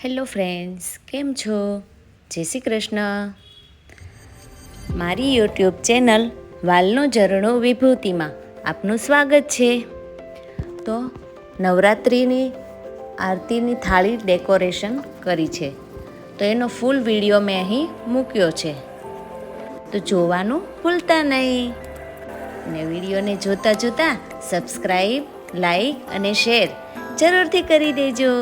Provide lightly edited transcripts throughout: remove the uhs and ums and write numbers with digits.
Hello friends, કેમ છો? જય શ્રી કૃષ્ણ. મારી યુટ્યુબ ચેનલ વાલનો ઝરણો વિભૂતિમાં આપનું સ્વાગત છે. તો નવરાત્રિની આરતીની થાળી ડેકોરેશન કરી છે, તો એનો ફૂલ વિડીયો મેં અહીં મૂક્યો છે, તો જોવાનું ભૂલતા નહીં. અને વિડીયોને જોતાં જોતાં સબસ્ક્રાઈબ, લાઈક અને શેર જરૂરથી કરી દેજો.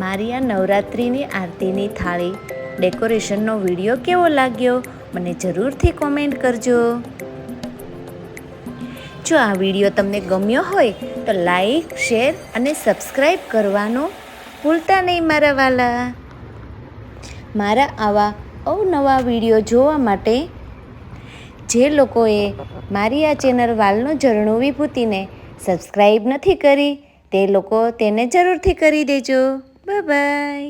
મારી આ નવરાત્રિની આરતીની થાળી ડેકોરેશનનો વિડીયો કેવો લાગ્યો મને જરૂરથી કોમેન્ટ કરજો. જો આ વિડીયો તમને ગમ્યો હોય તો લાઈક, શેર અને સબસ્ક્રાઈબ કરવાનું ભૂલતા નહીં મારા વાલા. મારા આવા અવનવા વિડીયો જોવા માટે જે લોકોએ મારી આ ચેનલ વાલનો ઝરણો વિભૂતિને સબસ્ક્રાઈબ નથી કરી તે લોકો તેને જરૂરથી કરી દેજો. Bye bye.